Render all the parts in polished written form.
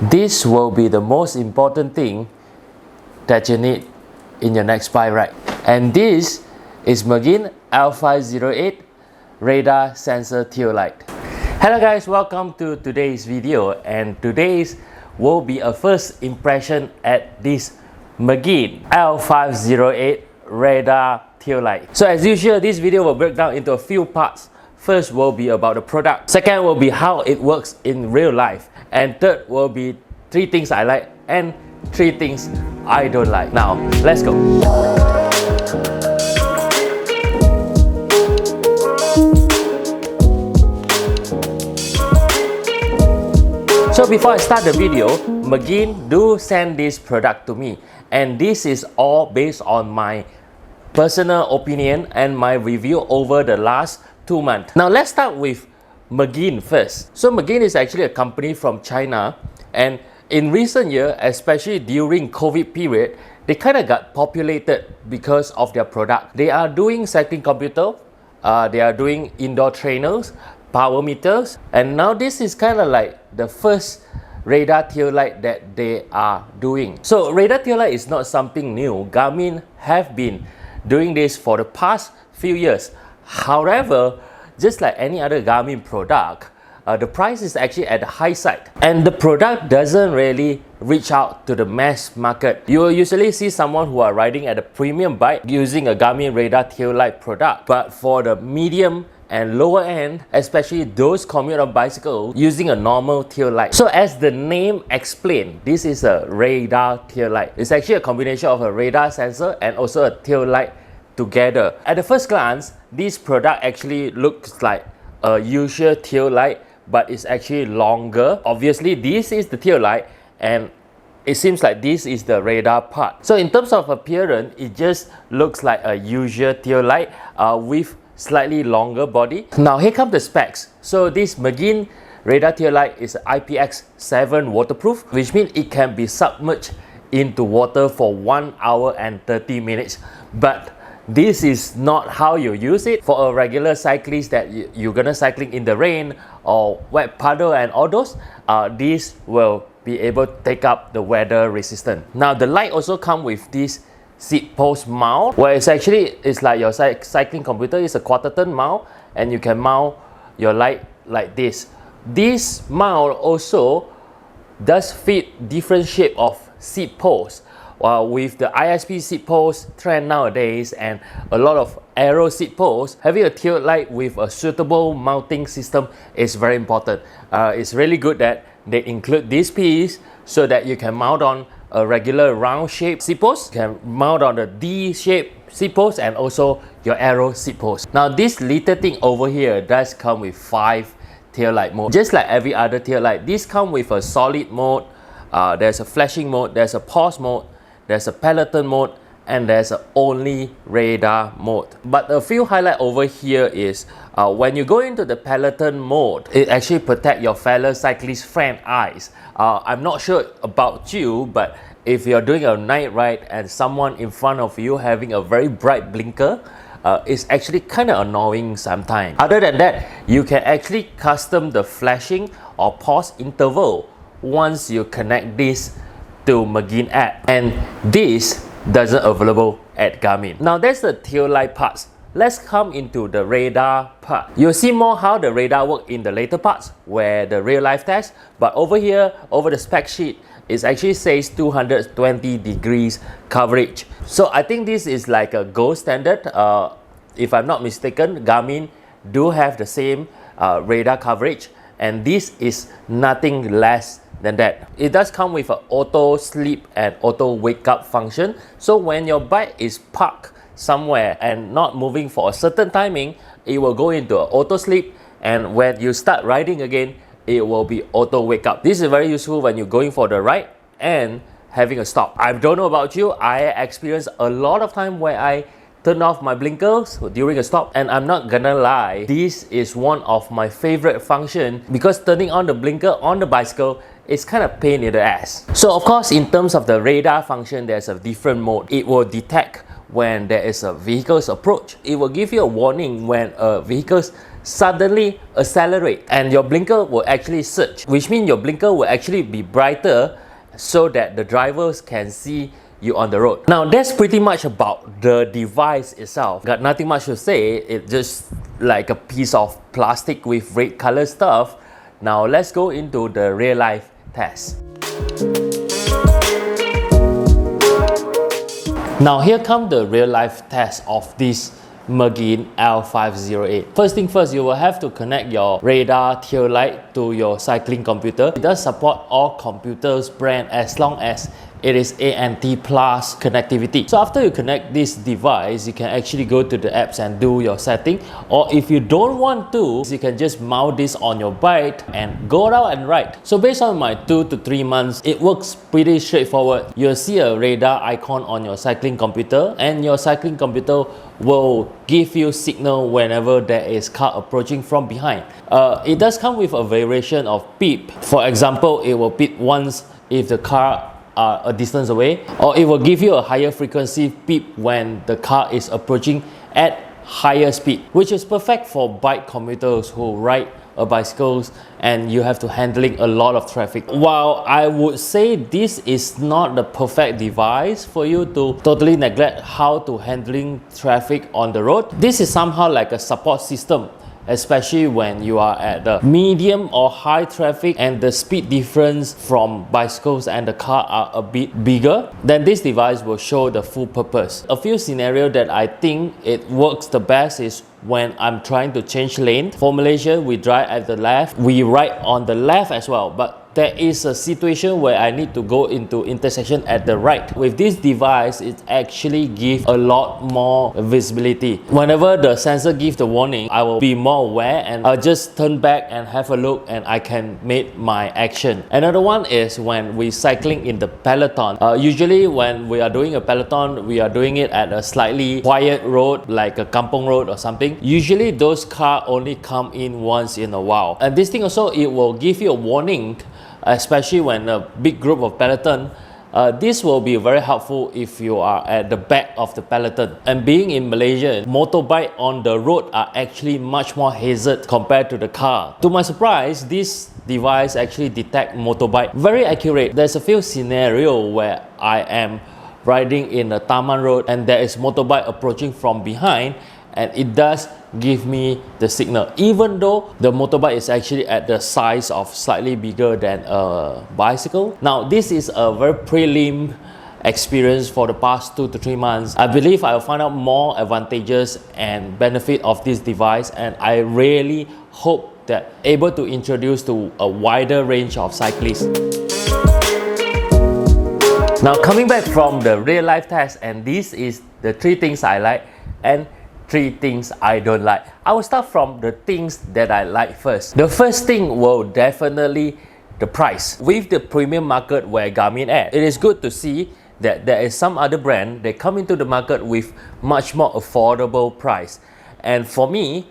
This will be the most important thing that you need in your next bike ride. And this is Magene L508 radar sensor tail light. Hello guys, welcome to today's video, and today's will be a first impression at this Magene L508 radar tail light. So as usual, this video will break down into a few parts. First will be about the product, second will be how it works in real life, and third will be 3 things I like and 3 things I don't like. Now, let's go. So before I start the video, Magene do send this product to me, and this is all based on my personal opinion and my review over the last 2 months. Now let's start with Magene first. So Magene is actually a company from China, and in recent years, especially during COVID period, they kind of got populated because of their product. They are doing cycling computer, they are doing indoor trainers, power meters, and now this is kind of like the first radar tail light that they are doing. So radar tail light is not something new. Garmin have been doing this for the past few years. However, just like any other Garmin product, the price is actually at the high side, and the product doesn't really reach out to the mass market. You will usually see someone who are riding at a premium bike using a Garmin radar tail light product, but for the medium and lower end, especially those commute on bicycle, using a normal tail light. So as the name explains, this is a radar tail light. It's actually a combination of a radar sensor and also a tail light together. At the first glance, this product actually looks like a usual tail light, but it's actually longer. Obviously, this is the tail light, and it seems like this is the radar part. So in terms of appearance, it just looks like a usual tail light with slightly longer body. Now here come the specs. So this Magene radar tail light is IPX7 waterproof, which means it can be submerged into water for 1 hour and 30 minutes. But this is not how you use it. For a regular cyclist that you're gonna cycling in the rain or wet puddle and all those, this will be able to take up the weather resistant. Now the light also come with this seat post mount, where it's like your cycling computer is a 1/4 ton mount, and you can mount your light like this. This mount also does fit different shape of seat posts. With the ISP seat post trend nowadays and a lot of aero seat posts, having a tail light with a suitable mounting system is very important. It's really good that they include this piece so that you can mount on a regular round shape seat post, you can mount on the D shape seat post, and also your aero seat post. Now this little thing over here does come with 5 tail light mode. Just like every other tail light, this comes with a solid mode, there's a flashing mode, there's a pause mode, there's a peloton mode, and there's a only radar mode. But a few highlight over here is when you go into the peloton mode, it actually protect your fellow cyclist friend eyes. I'm not sure about you, but if you're doing a night ride and someone in front of you having a very bright blinker, it's actually kind of annoying sometimes. Other than that, you can actually custom the flashing or pause interval once you connect this to Magene app, and this doesn't available at Garmin. Now that's the tail light parts. Let's come into the radar part. You'll see more how the radar work in the later parts where the real life test, but over here, over the spec sheet, it actually says 220 degrees coverage. So I think this is like a gold standard. If I'm not mistaken, Garmin do have the same radar coverage, and this is nothing less than that. It does come with an auto sleep and auto wake up function. So when your bike is parked somewhere and not moving for a certain timing, it will go into an auto sleep, and when you start riding again, it will be auto wake up. This is very useful when you're going for the ride and having a stop. I don't know about you, I experienced a lot of time where I turn off my blinkers during a stop, and I'm not gonna lie, this is one of my favorite function, because turning on the blinker on the bicycle is kind of pain in the ass. So of course, in terms of the radar function, there's a different mode. It will detect when there is a vehicle's approach. It will give you a warning when a vehicle's suddenly accelerate and your blinker will actually surge, which means your blinker will actually be brighter so that the drivers can see you on the road. Now that's pretty much about the device itself. Got nothing much to say. It's just like a piece of plastic with red color stuff. Now let's go into the real life test. Now here come the real life test of this Magene L508. First thing first, you will have to connect your radar tail light to your cycling computer. It does support all computers brand as long as it is ANT plus connectivity. So after you connect this device, you can actually go to the apps and do your setting, or if you don't want to, you can just mount this on your bike and go out and ride. So based on my 2 to 3 months, it works pretty straightforward. You'll see a radar icon on your cycling computer, and your cycling computer will give you signal whenever there is car approaching from behind. It does come with a variation of beep. For example, it will beep once if the car are a distance away, or it will give you a higher frequency beep when the car is approaching at higher speed, which is perfect for bike commuters who ride bicycles and you have to handling a lot of traffic. While I would say this is not the perfect device for you to totally neglect how to handling traffic on the road, this is somehow like a support system, especially when you are at the medium or high traffic and the speed difference from bicycles and the car are a bit bigger. Then this device will show the full purpose. A few scenarios that I think it works the best is when I'm trying to change lane. For Malaysia, we drive at the left, we ride on the left as well, but there is a situation where I need to go into intersection at the right. With this device, it actually gives a lot more visibility. Whenever the sensor gives the warning, I will be more aware and I'll just turn back and have a look and I can make my action. Another one is when we're cycling in the peloton. Usually when we are doing a peloton, we are doing it at a slightly quiet road like a kampong road or something. Usually those cars only come in once in a while. And this thing also, it will give you a warning, especially when a big group of peloton. This will be very helpful if you are at the back of the peloton. And being in Malaysia, motorbike on the road are actually much more hazard compared to the car. To my surprise, this device actually detect motorbike very accurate. There's a few scenarios where I am riding in a Taman road and there is motorbike approaching from behind, and it does give me the signal, even though the motorbike is actually at the size of slightly bigger than a bicycle. Now this is a very prelim experience for the past 2 to 3 months. I believe I will find out more advantages and benefit of this device, and I really hope that able to introduce to a wider range of cyclists. Now coming back from the real life test, and this is the 3 things I like and 3 things I don't like. I will start from the things that I like first. The first thing will definitely the price. With the premium market where Garmin at, it is good to see that there is some other brand that come into the market with much more affordable price. And for me,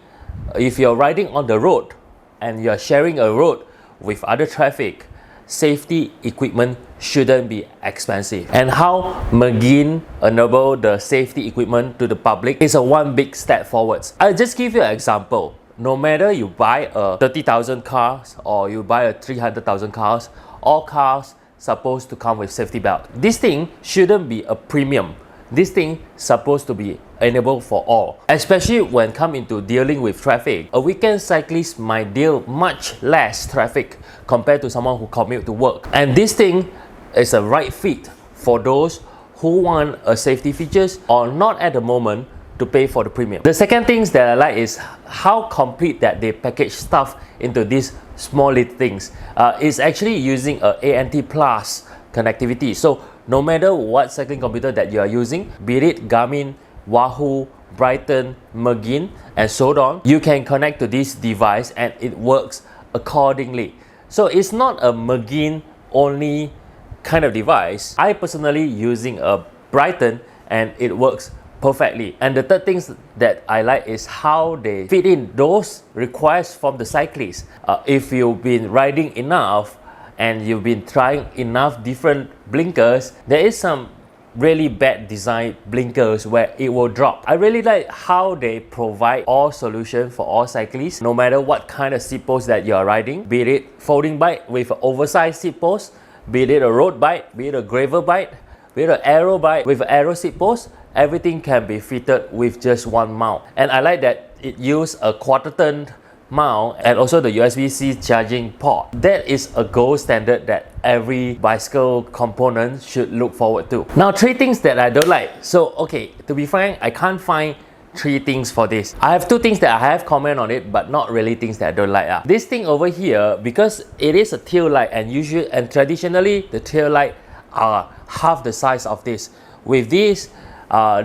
if you're riding on the road and you're sharing a road with other traffic, safety equipment shouldn't be expensive. And how Magene enable the safety equipment to the public is a one big step forwards. I'll just give you an example. No matter you buy a 30,000 cars or you buy a 300,000 cars, all cars supposed to come with safety belt. This thing shouldn't be a premium. This thing supposed to be enabled for all, especially when come into dealing with traffic. A weekend cyclist might deal much less traffic compared to someone who commute to work. And this thing is a right fit for those who want a safety features or not at the moment to pay for the premium. The second things that I like is how complete that they package stuff into these small little things. It's actually using a ANT plus connectivity. So no matter what cycling computer that you are using, be it Garmin, Wahoo, Brighton, Magene, and so on, you can connect to this device and it works accordingly. So it's not a Magene only kind of device. I personally using a Brighton and it works perfectly. And the third thing that I like is how they fit in those requests from the cyclist. If you've been riding enough and you've been trying enough different blinkers, there is some really bad design blinkers where it will drop. I really like how they provide all solutions for all cyclists, no matter what kind of seat post that you are riding, be it folding bike with an oversized seat post, be it a road bike, be it a gravel bike, be it an aero bike with an aero seat post, everything can be fitted with just one mount. And I like that it uses a quarter-turn mount and also the USB-C charging port. That is a gold standard that every bicycle component should look forward to. Now, 3 things that I don't like. So, okay, to be frank, I can't find 3 things for this. I have 2 things that I have comment on it, but not really things that I don't like. This thing over here, because it is a tail light and traditionally the tail light are half the size of this. With this,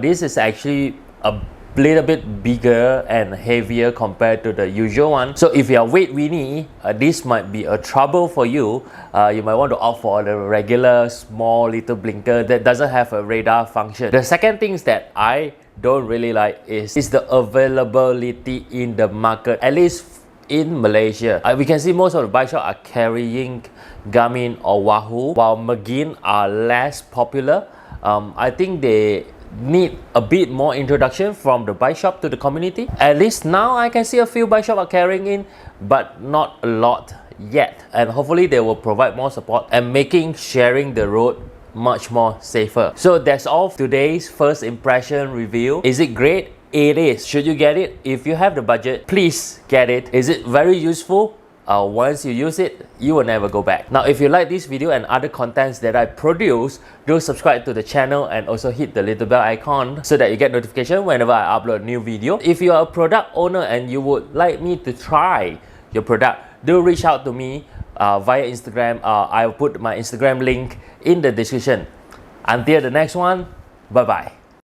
this is actually a little bit bigger and heavier compared to the usual one. So if you are weight weenie, this might be a trouble for you. You might want to opt for the regular small little blinker that doesn't have a radar function. The second thing that I don't really like is the availability in the market, at least in Malaysia. We can see most of the bike shops are carrying Garmin or Wahoo, while Magene are less popular. I think they need a bit more introduction from the bike shop to the community. At least now I can see a few bike shops are carrying in, but not a lot yet. And hopefully they will provide more support and making sharing the road much more safer. So that's all today's first impression review. Is it great? It is. Should you get it? If you have the budget, please get it. Is it very useful? Once you use it, you will never go back. Now, if you like this video and other contents that I produce, do subscribe to the channel and also hit the little bell icon so that you get notification whenever I upload a new video. If you are a product owner and you would like me to try your product, do reach out to me via Instagram. I'll put my Instagram link in the description. Until the next one, bye bye.